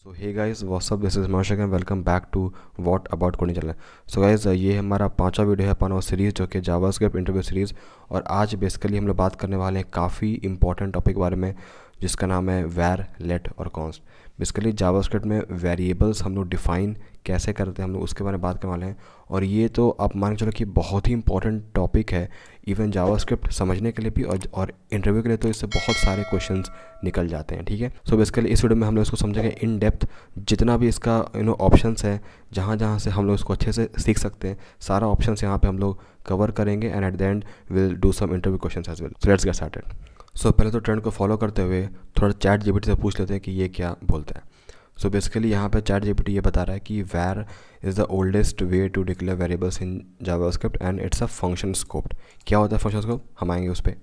So hey guys what's up, this is Mashak and welcome back to what about coding channel. So guys ये हमारा पांचवा video है पांचवा series जो कि जावास्क्रिप्ट इंटरव्यू सीरीज़। और आज बेसिकली हम लोग बात करने वाले हैं काफ़ी इंपॉर्टेंट टॉपिक के बारे में जिसका नाम है वैर, लेट और कॉन्स्ट। बेसिकली जावास्क्रिप्ट में वेरिएबल्स हम लोग डिफ़ाइन कैसे करते हैं हम लोग उसके बारे में बात करने वाले हैं। और ये तो आप मान के चलो कि बहुत ही इंपॉर्टेंट टॉपिक है इवन जावास्क्रिप्ट समझने के लिए भी और इंटरव्यू के लिए, तो इससे बहुत सारे क्वेश्चंस निकल जाते हैं। ठीक है, सो बेसिकली इस वीडियो में हम लोग इसको समझेंगे इन डेप्थ, जितना भी इसका ऑप्शंस है, जहाँ जहाँ से हम लोग इसको अच्छे से सीख सकते हैं, सारा ऑप्शंस यहाँ पे हम लोग कवर करेंगे and at the end will do some interview questions as well. So let's get started. So पहले तो ट्रेंड को फॉलो करते हुए थोड़ा चैट जीपीटी से पूछ लेते हैं कि ये क्या बोलता है। सो बेसिकली यहाँ पे चैट जीपीटी ये बता रहा है कि var is the oldest way to declare variables in JavaScript and it's a function scope. क्या होता है फंक्शन स्कोप, हम आएंगे उस पर।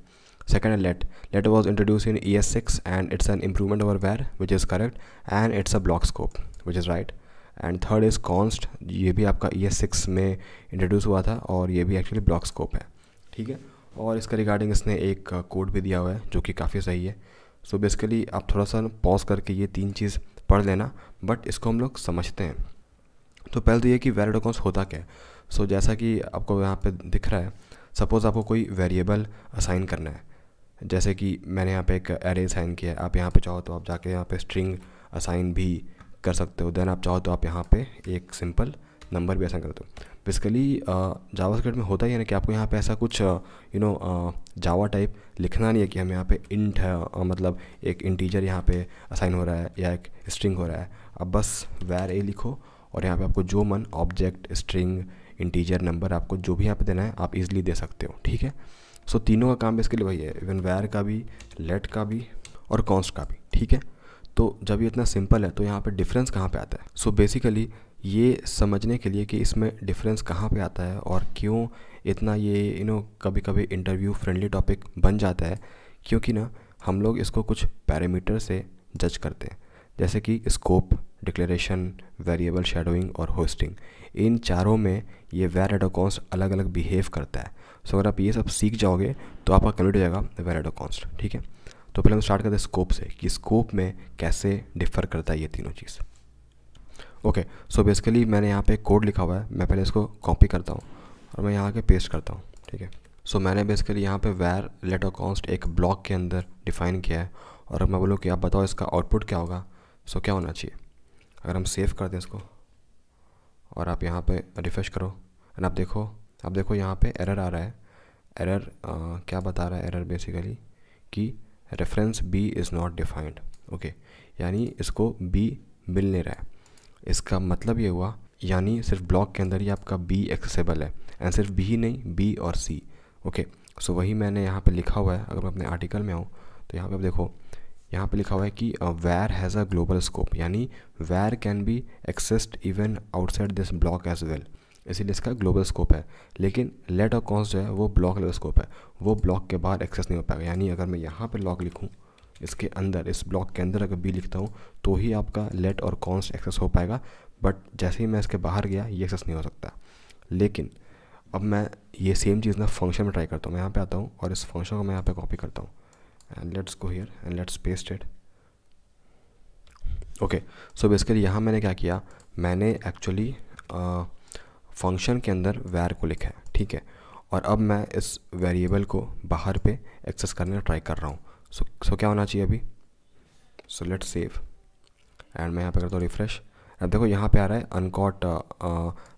Second है let. Let was introduced in ES6 and it's an improvement over var, which is correct, and it's a block scope, which is right. And third is const. ये भी आपका ES6 में introduce हुआ था और ये भी एक्चुअली ब्लॉक स्कोप है। ठीक है, और इसका रिगार्डिंग इसने एक कोड भी दिया हुआ है जो कि काफ़ी सही है। सो बेसिकली आप थोड़ा सा पॉज करके ये तीन चीज़ पढ़ लेना, बट इसको हम लोग समझते हैं। तो पहले तो ये कि वैलिड कॉन्स्ट होता क्या है। सो जैसा कि आपको यहाँ पे दिख रहा है, सपोज़ आपको कोई वेरिएबल असाइन करना है, जैसे कि मैंने यहाँ पे एक एरे असाइन किया है। आप यहाँ पे चाहो तो आप जाके यहाँ पे स्ट्रिंग असाइन भी कर सकते हो। देन आप चाहो तो आप यहाँ पे एक सिंपल नंबर भी असाइन करते हो। बेसिकली जावास्क्रिप्ट में होता ही है ना कि आपको यहाँ पे ऐसा कुछ जावा टाइप लिखना नहीं है कि हम यहाँ पे इंट है, मतलब एक इंटीजर यहाँ पे असाइन हो रहा है या एक स्ट्रिंग हो रहा है। अब बस वैर ए लिखो और यहाँ पे आपको जो मन ऑब्जेक्ट, स्ट्रिंग, इंटीजर, नंबर, आपको जो भी यहाँ पे देना है आप इजीली दे सकते हो। ठीक है, सो तीनों का काम बेसिकली वही है, इवन वैर का भी, लेट का भी और कॉन्स्ट का भी। ठीक है, तो जब ये इतना सिंपल है तो यहाँ पे डिफरेंस कहाँ पे आता है। सो बेसिकली ये समझने के लिए कि इसमें डिफरेंस कहाँ पे आता है और क्यों इतना ये कभी कभी इंटरव्यू फ्रेंडली टॉपिक बन जाता है, क्योंकि ना हम लोग इसको कुछ पैरामीटर से जज करते हैं, जैसे कि स्कोप, डिक्लेरेशन, वेरिएबल शैडोइंग और होस्टिंग। इन चारों में ये वैर एंड कॉन्स्ट अलग अलग बिहेव करता है। सो अगर आप ये सब सीख जाओगे तो आपका कंप्लीट हो जाएगा वैर एंड कॉन्स्ट। ठीक है, तो पहले हम स्टार्ट करते हैं स्कोप से कि स्कोप में कैसे डिफ़र करता है ये तीनों चीज़। ओके, सो बेसिकली मैंने यहाँ पे कोड लिखा हुआ है, मैं पहले इसको कॉपी करता हूँ और मैं यहाँ आके पेस्ट करता हूँ। ठीक है, सो मैंने बेसिकली यहाँ पे वैर, लेट और कॉन्स्ट एक ब्लॉक के अंदर डिफ़ाइन किया है। और अब मैं बोलूँ कि आप बताओ इसका आउटपुट क्या होगा। सो क्या होना चाहिए, अगर हम सेव कर दें इसको और आप यहाँ पे रिफ्रेश करो एंड आप देखो यहाँ पे एरर आ रहा है। एरर क्या बता रहा है, एरर बेसिकली कि reference b is not defined. Okay, यानी इसको बी मिल नहीं रहा है। इसका मतलब ये हुआ यानी सिर्फ ब्लॉक के अंदर ही आपका बी एक्सेसिबल है, एंड सिर्फ बी ही नहीं, बी और सी। ओके, सो वही मैंने यहाँ पे लिखा हुआ है। अगर मैं अपने आर्टिकल में आऊँ तो यहाँ पे आप देखो, यहाँ पे लिखा हुआ है कि वैर हैज़ अ ग्लोबल स्कोप, यानी var can be accessed even outside this block as well, इसीलिए इसका ग्लोबल स्कोप है। लेकिन लेट और कॉन्स्ट जो है वो ब्लॉक लेवल स्कोप है, वो ब्लॉक के बाहर एक्सेस नहीं हो पाएगा। यानी अगर मैं यहाँ पे लॉग लिखूँ, इसके अंदर, इस ब्लॉक के अंदर अगर बी लिखता हूँ तो ही आपका लेट और कॉन्स्ट एक्सेस हो पाएगा, बट जैसे ही मैं इसके बाहर गया ये एक्सेस नहीं हो सकता। लेकिन अब मैं ये सेम चीज़ ना फंक्शन में ट्राई करता हूँ। मैं यहाँ पे आता हूँ और इस फंक्शन को मैं यहाँ पे कॉपी करता हूँ and let's go here and let's paste it. Okay, so basically यहाँ मैंने क्या किया, मैंने एक्चुअली फंक्शन के अंदर वैर को लिखा है। ठीक है, और अब मैं इस वेरिएबल को बाहर पे एक्सेस करने का ट्राई कर रहा हूँ। सो क्या होना चाहिए अभी। सो लेट्स सेव एंड मैं यहाँ पे करता हूँ रिफ्रेश। अब देखो यहाँ पे आ रहा है अनकॉट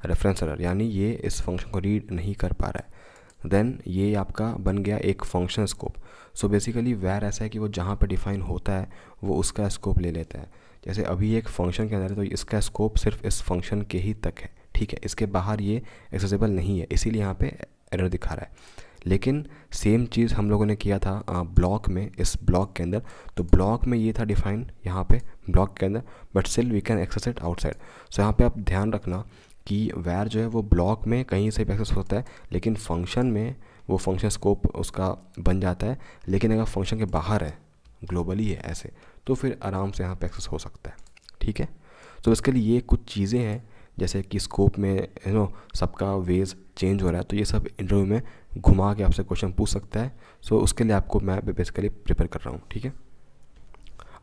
रेफरेंस एरर, यानी ये इस फंक्शन को रीड नहीं कर पा रहा है। देन ये आपका बन गया एक फंक्शन स्कोप। सो बेसिकली वैर ऐसा है कि वो जहाँ पे डिफाइन होता है वो उसका स्कोप ले लेता है। जैसे अभी एक फंक्शन के अंदर है तो इसका स्कोप सिर्फ इस फंक्शन के ही तक है। ठीक है, इसके बाहर ये एक्सेसिबल नहीं है, इसीलिए यहाँ पे एरर दिखा रहा है। लेकिन सेम चीज़ हम लोगों ने किया था ब्लॉक में, इस ब्लॉक के अंदर। तो ब्लॉक में ये था डिफाइन यहाँ पे ब्लॉक के अंदर, but still we can access it outside. So यहाँ पे आप ध्यान रखना कि वैर जो है वो ब्लॉक में कहीं से भी एक्सेस होता है, लेकिन फंक्शन में वो फंक्शन स्कोप उसका बन जाता है। लेकिन अगर फंक्शन के बाहर है, ग्लोबली है ऐसे, तो फिर आराम से यहाँ पे एक्सेस हो सकता है। ठीक है, तो इसके लिए ये कुछ चीज़ें हैं, जैसे कि स्कोप में सबका वेज चेंज हो रहा है, तो ये सब इंटरव्यू में घुमा के आपसे क्वेश्चन पूछ सकता है। सो उसके लिए आपको मैं बेसिकली प्रिपेयर कर रहा हूँ। ठीक है,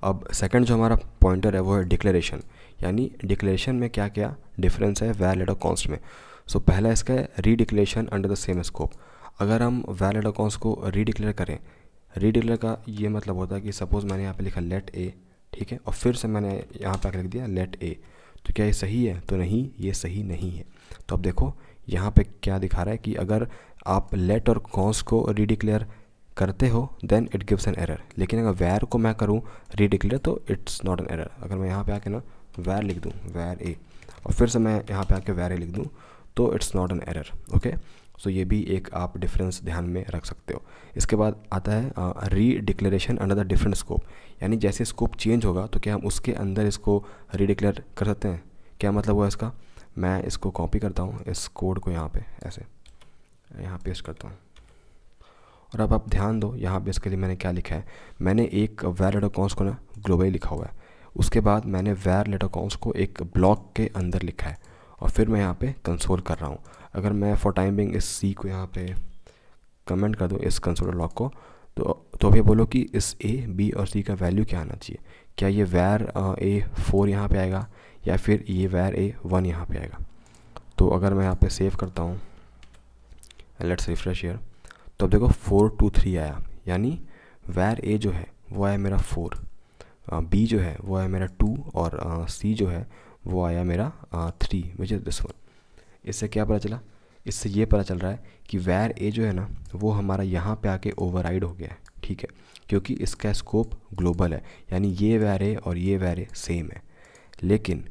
अब सेकंड जो हमारा पॉइंटर है वो है डिक्लेरेशन, यानी डिक्लेरेशन में क्या क्या डिफरेंस है वैर लेटर कॉन्स्ट में। सो पहला इसका है रीडिक्लेरेशन अंडर द सेम स्कोप। अगर हम वैर लेटर कॉन्स्ट को रीडिक्लेयर करें, रीडिक्लेयर का ये मतलब होता है कि सपोज़ मैंने यहाँ पे लिखा लेट ए, ठीक है, और फिर से मैंने यहाँ पे लिख दिया लेट ए, तो क्या ये सही है? तो नहीं, ये सही नहीं है। तो अब देखो यहाँ पे क्या दिखा रहा है कि अगर आप लेट और कॉन्स्ट को रीडिक्लेयर करते हो then it gives an error, लेकिन अगर वैर को मैं करूँ रीडिक्लेयर तो इट्स नॉट एन एरर। अगर मैं यहाँ पे आके ना वैर लिख दूँ, वैर ए, और फिर से मैं यहाँ पे आके वैर ए लिख दूँ, तो it's not an error. Okay, so ये भी एक आप डिफरेंस ध्यान में रख सकते हो। इसके बाद आता है री declaration under the different scope, यानी जैसे स्कोप चेंज होगा तो क्या हम उसके अंदर इसको रीडिक्लेयर कर सकते हैं? क्या मतलब हुआ इसका? मैं इसको कॉपी करता हूँ, इस कोड को यहाँ पे ऐसे यहाँ पेस्ट करता हूँ, और अब आप ध्यान दो यहाँ पे इसके लिए मैंने क्या लिखा है। मैंने एक वैर लेटर कॉन्स्ट को ना ग्लोबली लिखा हुआ है, उसके बाद मैंने वैर लेटर कॉन्स्ट को एक ब्लॉक के अंदर लिखा है, और फिर मैं यहाँ पे कंसोल कर रहा हूँ। अगर मैं फॉर टाइम बिंग इस सी को यहाँ पे कमेंट कर दूँ, इस कंसोल लॉक को, तो अभी बोलो कि इस ए, बी और सी का वैल्यू क्या आना चाहिए? क्या ये वैर ए 4 यहाँ पे आएगा, या फिर ये वैर ए 1 यहाँ पे आएगा? तो अगर मैं यहाँ पे सेव करता हूँ, लेट्स रिफ्रेश हियर, तो अब देखो 4 2 3 आया, यानी वैर ए जो है वो आया मेरा 4, बी जो है वो आया मेरा 2, और सी जो है वो आया मेरा 3, विच इज़ दिस वन। इससे क्या पता चला? इससे ये पता चल रहा है कि वैर ए जो है ना वो हमारा यहाँ पे आके ओवरराइड हो गया है, ठीक है, क्योंकि इसका स्कोप ग्लोबल है, यानी ये वैर ए और ये वैर ए सेम है। लेकिन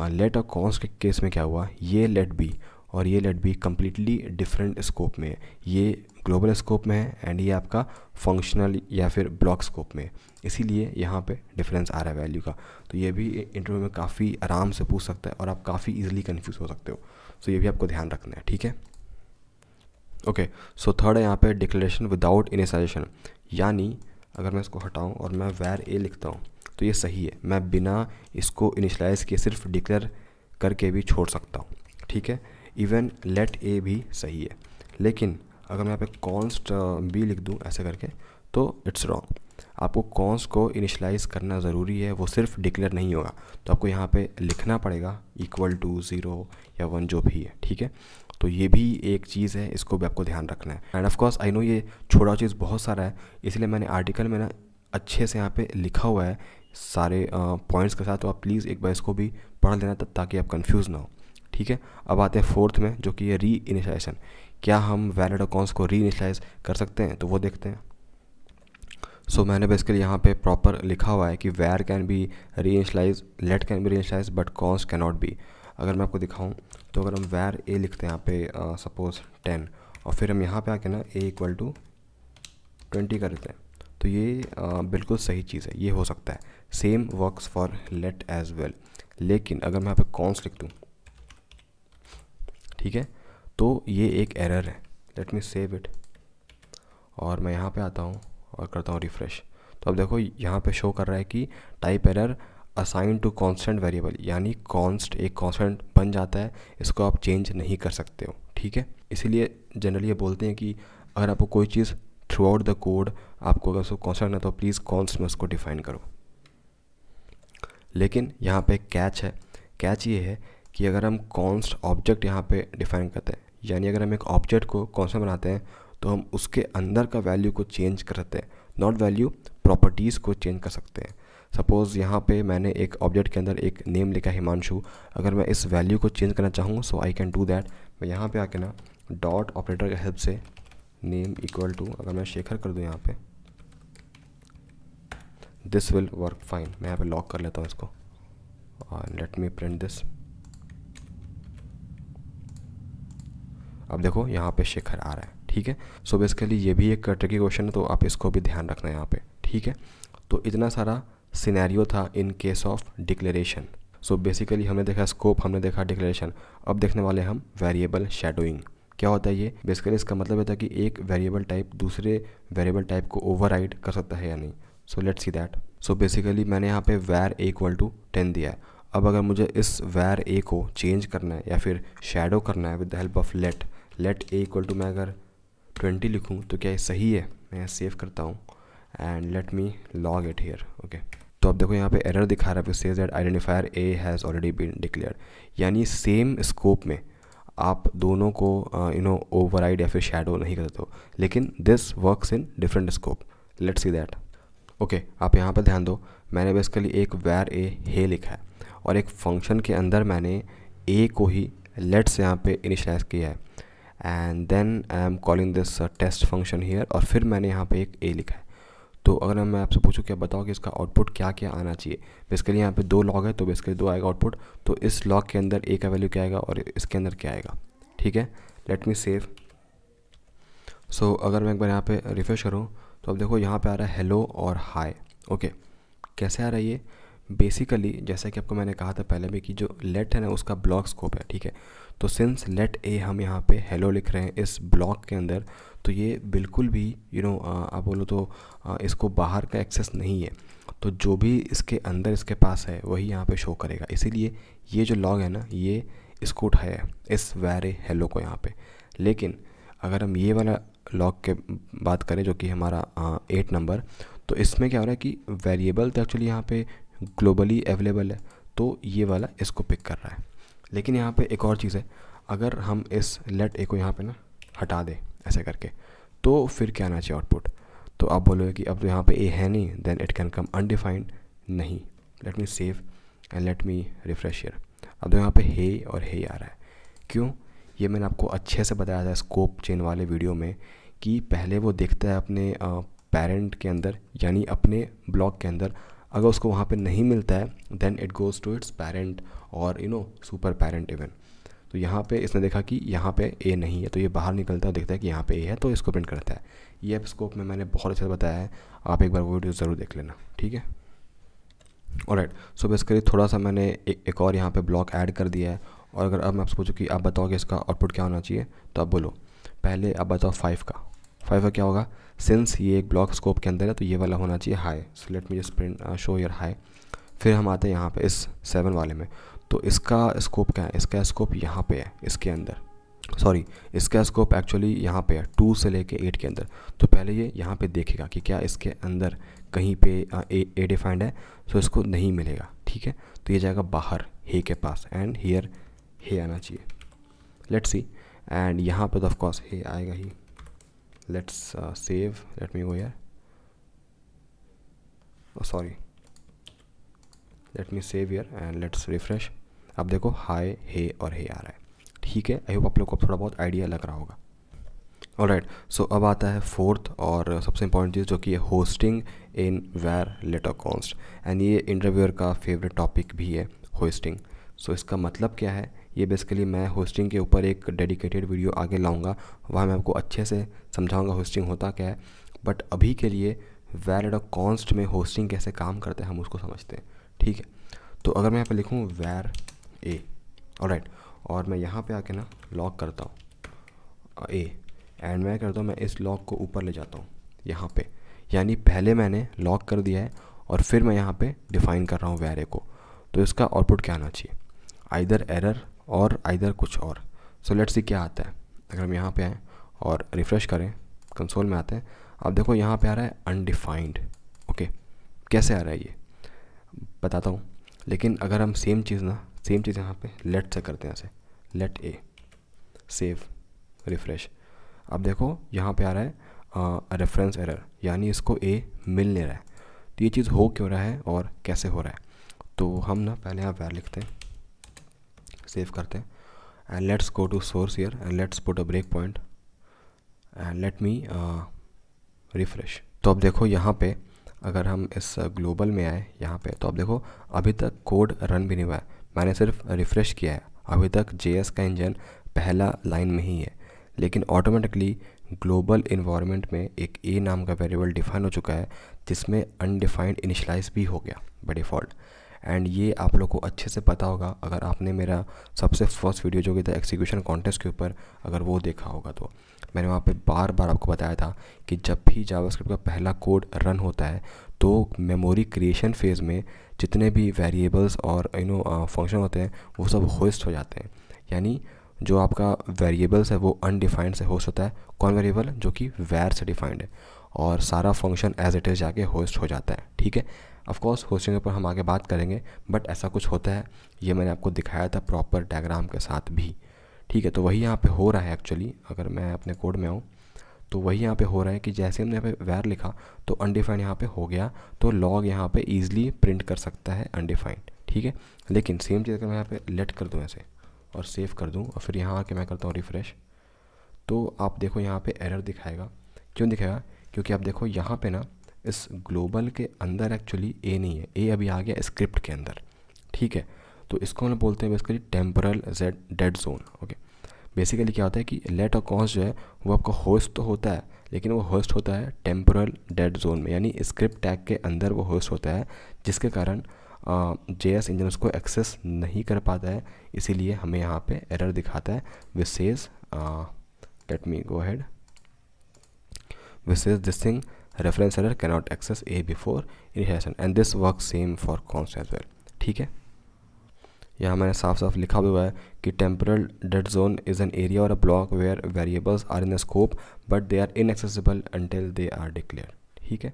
लेट और कॉन्स्ट के केस में क्या हुआ, ये लेट बी और ये let b completely different scope में है। ये ग्लोबल स्कोप में है एंड ये आपका फंक्शनल या फिर ब्लॉक स्कोप में है, इसीलिए यहाँ पे डिफरेंस आ रहा है वैल्यू का। तो ये भी इंटरव्यू में काफ़ी आराम से पूछ सकता है और आप काफ़ी इजीली कंफ्यूज हो सकते हो। सो ये भी आपको ध्यान रखना है, ठीक है। ओके, सो थर्ड है यहाँ पे डिक्लेरेशन विदाउट इनिशियलाइजेशन, यानी अगर मैं इसको हटाऊँ और मैं वैर ए लिखता हूँ तो ये सही है, मैं बिना इसको इनिशियलाइज किए सिर्फ डिक्लेयर करके भी छोड़ सकता हूँ, ठीक है। इवन लेट ए भी सही है, लेकिन अगर मैं यहाँ पे कॉन्स्ट बी लिख दूँ ऐसे करके तो इट्स रॉन्ग। आपको कॉन्स्ट को इनिशियलाइज करना ज़रूरी है, वो सिर्फ डिक्लेयर नहीं होगा, तो आपको यहाँ पे लिखना पड़ेगा इक्वल टू 0 या 1 जो भी है, ठीक है। तो ये भी एक चीज़ है, इसको भी आपको ध्यान रखना है। End of course I know ये छोटा चीज़ बहुत सारा है, इसलिए मैंने आर्टिकल में ना अच्छे से यहाँ पे लिखा हुआ है सारे पॉइंट्स के साथ, तो आप प्लीज़ एक बार इसको भी पढ़ लेना तब, ताकि आप कंफ्यूज ना हो, ठीक है। अब आते हैं फोर्थ में, जो कि है री इनिशियलाइजेशन। क्या हम वैलिड अकाउंट्स को री इनिशियलाइज कर सकते हैं? तो वो देखते हैं। सो मैंने बेसिकली यहाँ पे प्रॉपर लिखा हुआ है कि var can be reinitialize, let can be reinitialize, but const cannot be. अगर मैं आपको दिखाऊँ तो अगर हम वैर ए लिखते हैं यहाँ पे सपोज 10, और फिर हम यहाँ पे आके ना ए इक्वल टू 20 कर देते हैं, तो ये बिल्कुल सही चीज़ है, ये हो सकता है। Same works for let as well. लेकिन अगर मैं यहाँ पे कॉन्स्ट लिख दूँ, ठीक है, तो ये एक एरर है। लेट मी सेव इट, और मैं यहाँ पे आता हूँ और करता हूँ रिफ़्रेश। तो अब देखो यहाँ पे शो कर रहा है कि type error assign to constant variable, यानी कॉन्स्ट एक कांस्टेंट बन जाता है, इसको आप चेंज नहीं कर सकते हो, ठीक है। इसीलिए जनरली ये बोलते हैं कि अगर आपको कोई चीज़ थ्रू आउट द कोड आपको अगर उसको कांस्टेंट है तो प्लीज़ कॉन्स्ट में उसको डिफाइन करो। लेकिन यहाँ पे कैच है, कैच ये है कि अगर हम कॉन्स्ट ऑब्जेक्ट यहाँ पे डिफाइन करते हैं, यानी अगर हम एक ऑब्जेक्ट को कांस्टेंट बनाते हैं तो हम उसके अंदर का वैल्यू को चेंज कर सकते हैं, नॉट वैल्यू, प्रॉपर्टीज़ को चेंज कर सकते हैं। सपोज़ यहाँ पे मैंने एक ऑब्जेक्ट के अंदर एक नेम लिखा हिमांशु, अगर मैं इस वैल्यू को चेंज करना चाहूँ सो आई कैन डू दैट। मैं यहाँ पे आके ना डॉट ऑपरेटर की हेल्प से नेम इक्वल टू, अगर मैं शेखर कर दूँ यहाँ पे, दिस विल वर्क फाइन। मैं यहाँ पे लॉक कर लेता हूँ इसको और लेट मी प्रिंट दिस। अब देखो यहाँ पे शेखर आ रहा है, ठीक है। सो बेसिकली ये भी एक ट्रिकी क्वेश्चन है, तो आप इसको भी ध्यान रखना है यहाँ पे, ठीक है। तो इतना सारा सिनेरियो था in case of declaration. So basically हमने देखा स्कोप, हमने देखा डिक्लेरेशन, अब देखने वाले हम वेरिएबल शैडोइंग। क्या होता है ये? बेसिकली इसका मतलब होता है कि एक वेरिएबल टाइप दूसरे वेरिएबल टाइप को ओवरराइड कर सकता है या नहीं। So let's see that. So basically मैंने यहाँ पे वैर ए इक्वल टू 10 दिया है। अब अगर मुझे इस वैर ए को चेंज करना है या फिर शैडो करना है with the help of let a equal to मैं अगर 20 लिखूँ तो क्या ये सही है? मैं सेव करता हूँ and let me log it here. Okay, तो अब देखो यहाँ पे एरर दिखा रहा है, says that identifier a has already been declared, यानी सेम स्कोप में आप दोनों को ओवरराइड या फिर शैडो नहीं कर सकते हो, लेकिन this works in different scope. Let's see that. Okay, आप यहाँ पर ध्यान दो, मैंने बेसिकली एक वैर ए हे लिखा है और एक फंक्शन के अंदर मैंने ए को ही लेट्स यहाँ पे इनिशियलाइज किया है, and then I am calling this test function here, और फिर मैंने यहाँ पे एक ए लिखा है। तो अगर मैं आपसे पूछूं कि आप बताओ कि इसका आउटपुट क्या क्या आना चाहिए, बेसिकली यहाँ पे 2 लॉग है तो बेसिकली 2 आएगा आउटपुट, तो इस लॉग के अंदर ए का वैल्यू क्या आएगा और इसके अंदर क्या आएगा। ठीक है, लेट मी सेव। सो अगर मैं एक बार यहाँ पे रिफ्रेश करूँ तो अब देखो यहाँ पे आ रहा है हेलो और हाय। ओके, कैसे आ रहा है ये? बेसिकली जैसा कि आपको मैंने कहा था पहले भी कि जो लेट है ना उसका ब्लॉक स्कोप है। ठीक है, तो सिंस लेट ए हम यहाँ पे हेलो लिख रहे हैं इस ब्लॉक के अंदर, तो ये बिल्कुल भी आप बोलो तो इसको बाहर का एक्सेस नहीं है, तो जो भी इसके अंदर इसके पास है वही यहाँ पे शो करेगा। इसीलिए ये जो लॉग है ना ये इसको उठाया है इस वैरे हेलो को यहाँ पे। लेकिन अगर हम ये वाला लॉग के बात करें जो कि हमारा 8 नंबर, तो इसमें क्या हो रहा है कि वेरिएबल तो एक्चुअली यहाँ पे ग्लोबली अवेलेबल है, तो ये वाला इसको पिक कर रहा है। लेकिन यहाँ पे एक और चीज़ है, अगर हम इस लेट ए को यहाँ पे ना हटा दें ऐसे करके, तो फिर क्या आना चाहिए आउटपुट? तो आप बोलोगे कि अब तो यहाँ पे ए है नहीं, then it can come undefined. नहीं, let me save and let me refresh here. अब तो यहाँ पे हे और हे आ रहा है। क्यों? ये मैंने आपको अच्छे से बताया था स्कोप चेन वाले वीडियो में कि पहले वो देखता है अपने पेरेंट के अंदर, यानी अपने ब्लॉक के अंदर, अगर उसको वहाँ पे नहीं मिलता है then it goes to its parent और सुपर पेरेंट इवन। तो यहाँ पे इसने देखा कि यहाँ पे ए नहीं है, तो ये बाहर निकलता है, देखता है कि यहाँ पे ए है, तो इसको प्रिंट करता है। ये अब स्कोप में मैंने बहुत अच्छे से बताया है, आप एक बार वो वीडियो ज़रूर देख लेना। ठीक है, ऑलराइट। सो बेसिकली थोड़ा सा मैंने एक और यहाँ पे ब्लॉक ऐड कर दिया है। और अगर अब मैं आपसे पूछूँ कि आप बताओ कि इसका आउटपुट क्या होना चाहिए, तो आप बोलो पहले आप बताओ 5 का क्या होगा? सिंस ये एक ब्लॉक स्कोप के अंदर है तो ये वाला होना चाहिए high. So let me just print show your high. फिर हम आते हैं यहाँ पे इस 7 वाले में, तो इसका स्कोप क्या है? इसका स्कोप यहाँ पे है, इसके अंदर, सॉरी इसका स्कोप एक्चुअली यहाँ पे है 2 से लेके 8 के अंदर। तो पहले ये यहाँ पे देखेगा कि क्या इसके अंदर कहीं पे ए डिफाइंड है, तो इसको नहीं मिलेगा। ठीक है, तो ये जाएगा बाहर हे के पास, एंड हियर हे आना चाहिए। लेट्स सी, एंड यहाँ पे तो ऑफ कोर्स हे आएगा ही। Let's save, let me go here, sorry let me save here and let's refresh. अब देखो हाय हे और हे आ रहा है। ठीक है, आई होप आप लोग को थोड़ा बहुत आइडिया लग रहा होगा। ऑलराइट, सो अब आता है 4th और सबसे इंपॉर्टेंट चीज़ जो कि है होस्टिंग इन वैर लेटर कॉन्स्ट, एंड ये इंटरव्यूअर का फेवरेट टॉपिक भी है होस्टिंग। सो इसका मतलब क्या है? ये बेसिकली मैं होस्टिंग के ऊपर एक डेडिकेटेड वीडियो आगे लाऊंगा, वहाँ मैं आपको अच्छे से समझाऊंगा होस्टिंग होता क्या है। बट अभी के लिए वैर लेटर कॉन्स्ट में होस्टिंग कैसे काम करते हैं हम उसको समझते हैं। ठीक है, तो अगर मैं यहाँ पे लिखूँ वैर ए, ऑलराइट, और मैं यहाँ पे आके ना लॉक करता हूँ ए, एंड मैं करता हूँ मैं इस लॉक को ऊपर ले जाता हूँ यहाँ पे, यानी पहले मैंने लॉक कर दिया है और फिर मैं यहाँ पे डिफ़ाइन कर रहा हूँ वैर ए को। तो इसका आउटपुट क्या आना चाहिए? आइदर एरर और आइदर कुछ और। सो लेट्स सी क्या आता है। अगर हम यहाँ पे आएँ और रिफ़्रेश करें, कंसोल में आते हैं, अब देखो यहाँ पे आ रहा है अनडिफाइंड। ओके, कैसे आ रहा है ये बताता हूँ। लेकिन अगर हम सेम चीज़ यहाँ पे लेट से करते हैं, ऐसे लेट ए, सेव, रिफ़्रेश। अब देखो यहाँ पे आ रहा है रेफरेंस एरर, यानी इसको ए मिल नहीं रहा है। तो ये चीज़ हो क्यों रहा है और कैसे हो रहा है? तो हम ना पहले यहाँ वैर लिखते हैं, सेव करते हैं, and let's go to source here and let's put a breakpoint and let me refresh. तो अब देखो यहाँ पे अगर हम इस ग्लोबल में आए यहाँ पे, तो अब देखो अभी तक कोड रन भी नहीं हुआ है, मैंने सिर्फ रिफ़्रेश किया है। अभी तक JS का इंजन पहला लाइन में ही है, लेकिन ऑटोमेटिकली ग्लोबल इन्वायरमेंट में एक ए नाम का वेरिएबल डिफाइन हो चुका है जिसमें अनडिफाइंड इनिशियलाइज भी हो गया बाय डिफ़ॉल्ट। एंड ये आप लोग को अच्छे से पता होगा अगर आपने मेरा सबसे फर्स्ट वीडियो जो कि था एग्जीक्यूशन कॉन्टेस्ट के ऊपर, अगर वो देखा होगा तो मैंने वहाँ पे बार बार आपको बताया था कि जब भी जावास्क्रिप्ट का पहला कोड रन होता है तो मेमोरी क्रिएशन फेज़ में जितने भी वेरिएबल्स और फंक्शन होते हैं वो सब होस्ट हो जाते हैं। यानी जो आपका वेरिएबल्स है वो अनडिफाइंड से होस्ट होता है। कौन वेरिएबल? जो कि वैर से डिफाइंड है। और सारा फंक्शन एज इट इज़ जाके होस्ट हो जाता है। ठीक है, ऑफकोर्स होस्टिंग के ऊपर हम आगे बात करेंगे, बट ऐसा कुछ होता है, ये मैंने आपको दिखाया था प्रॉपर डायग्राम के साथ भी। ठीक है, तो वही यहाँ पे हो रहा है एक्चुअली। अगर मैं अपने कोड में आऊँ तो वही यहाँ पे हो रहा है कि जैसे हमने यहाँ पे वैर लिखा तो अनडिफाइंड यहाँ पे हो गया, तो लॉग यहाँ पे ईजिली प्रिंट कर सकता है अनडिफाइंड। ठीक है, लेकिन सेम चीज़ अगर मैं यहाँ पे लेट कर दूँ ऐसे और सेव कर दूँ और फिर यहाँ आके मैं करता हूँ रिफ़्रेश, तो आप देखो यहाँ पे एरर दिखाएगा। क्यों दिखाएगा? क्योंकि आप देखो यहाँ पे ना इस ग्लोबल के अंदर एक्चुअली ए नहीं है, ए अभी आ गया स्क्रिप्ट के अंदर। ठीक है, तो इसको हम बोलते हैं basically temporal dead zone. Okay, basically क्या होता है कि लेट और कॉन्स जो है वो आपका होस्ट तो होता है, लेकिन वो होस्ट होता है टेम्पोरल डेड जोन में, यानी स्क्रिप्ट टैग के अंदर वो होस्ट होता है, जिसके कारण JS इंजन उसको एक्सेस नहीं कर पाता है। इसीलिए हमें यहाँ पे एरर दिखाता है which says, let me go ahead, which says this thing reference error cannot access a before initiation and this work same for const as well. ठीक है, यहाँ मैंने साफ साफ लिखा हुआ है कि temporal dead zone is an area और a block where variables are in the scope but they are inaccessible until they are declare. ठीक है,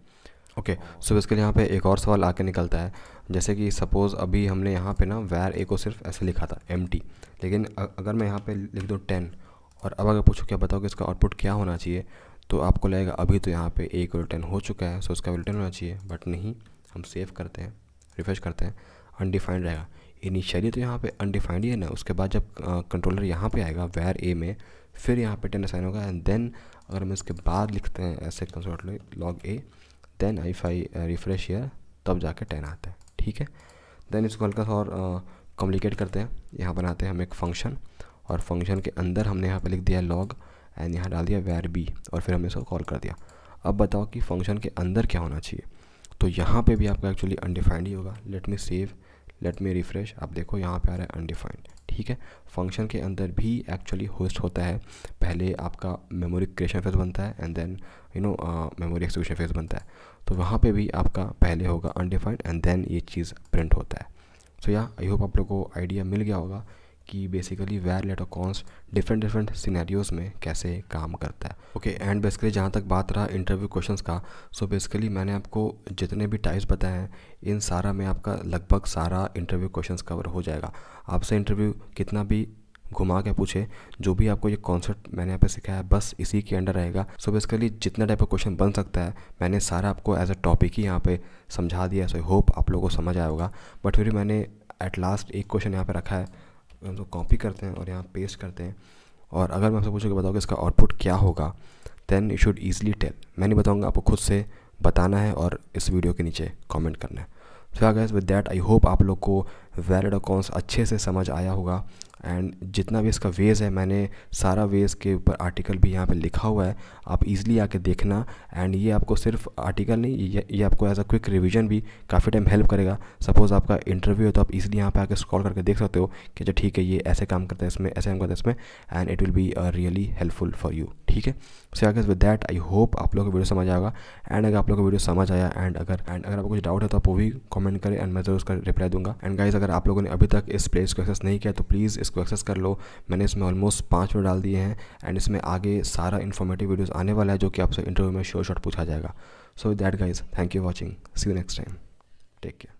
ओके, सो इसके लिए यहाँ पे एक और सवाल आके निकलता है, जैसे कि सपोज़ अभी हमने यहाँ पे ना वैर ए को सिर्फ ऐसे लिखा था एम्प्टी, लेकिन अगर मैं यहाँ पे लिख दूँ 10 और अब अगर पूछूँ क्या बताओ कि इसका आउटपुट क्या होना चाहिए, तो आपको लगेगा अभी तो यहाँ पे ए को 10 हो चुका है, सो इसका वैल्यू 10 होना चाहिए, बट नहीं। हम सेव करते हैं, रिफ्रेश करते हैं, अनडिफाइंड रहेगा। इनिशियली तो यहाँ पे अनडिफाइंड ही है ना, उसके बाद जब कंट्रोलर यहाँ पे आएगा वैर ए में, फिर यहाँ पे 10 असाइन होगा एंड देन अगर हम इसके बाद लिखते हैं ऐसे console log a, then if I refresh here, तब जाके 10 आता है। ठीक है, देन इसको हल्का सा और कॉम्प्लिकेट करते हैं, यहाँ बनाते हैं हम एक फंक्शन और फंक्शन के अंदर हमने यहाँ पे लिख दिया लॉग एंड यहाँ डाल दिया वैर बी और फिर हमने इसको कॉल कर दिया। अब बताओ कि फंक्शन के अंदर क्या होना चाहिए, तो यहाँ पे भी आपका एक्चुअली अनडिफाइंड ही होगा। Late me save, let me refresh, आप देखो यहाँ पे आ रहा है अनडिफाइंड। ठीक है, फंक्शन के अंदर भी एक्चुअली होस्ट होता है, पहले आपका मेमोरी क्रिएशन फेज बनता है and then memory execution phase बनता है, तो वहाँ पे भी आपका पहले होगा अनडिफाइंड एंड देन ये चीज़ प्रिंट होता है। सो या आई होप आप लोगों को आइडिया मिल गया होगा कि बेसिकली वैर लेट और कॉन्स डिफरेंट सिनेरियोज़ में कैसे काम करता है। ओके, एंड बेसिकली जहाँ तक बात रहा इंटरव्यू क्वेश्चंस का, सो बेसिकली मैंने आपको जितने भी टाइप्स बताए हैं इन सारा में आपका लगभग सारा इंटरव्यू क्वेश्चंस कवर हो जाएगा। आपसे इंटरव्यू कितना भी घुमा के पूछे, जो भी आपको ये कॉन्सेप्ट मैंने यहाँ पे सिखाया है बस इसी के अंडर रहेगा। सो बेसिकली जितना टाइप का क्वेश्चन बन सकता है मैंने सारा आपको एज अ टॉपिक ही यहाँ पे समझा दिया। सो आई होप आप लोगों को समझ आया होगा, बट फिर भी मैंने एट लास्ट एक क्वेश्चन यहाँ पे रखा है, हम तो कॉपी करते हैं और यहाँ पेस्ट करते हैं, और अगर मैं आपसे पूछूँ कि बताओ कि इसका आउटपुट क्या होगा, then you should easily tell. मैं नहीं बताऊँगा, आपको खुद से बताना है और इस वीडियो के नीचे कमेंट करना है। So guys, with that I hope आप लोग को वैलिड और कॉन्स अच्छे से समझ आया होगा, एंड जितना भी इसका वेज है मैंने सारा वेज के ऊपर आर्टिकल भी यहाँ पे लिखा हुआ है, आप इजीली आके देखना। एंड ये आपको सिर्फ आर्टिकल नहीं, ये आपको एज अ क्विक रिवीजन भी काफ़ी टाइम हेल्प करेगा। सपोज़ आपका इंटरव्यू है तो आप इजीली यहाँ पे आके स्क्रॉल करके देख सकते हो कि अच्छा ठीक है ये ऐसे काम करता है इसमें, ऐसे काम करता है इसमें, and it will be really helpful for you. ठीक है, so guys with that I hope आप लोगों को वीडियो समझ आएगा, एंड अगर आप लोगों को वीडियो समझ आया एंड अगर आपको कुछ डाउट है तो आप वो भी कमेंट करें एंड मैं ज़रूर उसका रिप्लाई दूंगा। एंड गाइस, अगर आप लोगों ने अभी तक इस प्लेस को एक्सेस नहीं किया तो प्लीज़ इसको एक्सेस कर लो। मैंने इसमें ऑलमोस्ट 5 वीडियो डाल दिए हैं एंड इसमें आगे सारा इन्फॉर्मेटिव वीडियोस आने वाला है जो कि आपसे इंटरव्यू में शॉर्ट पूछा जाएगा। So with that guys, thank you watching, see you next time, take care.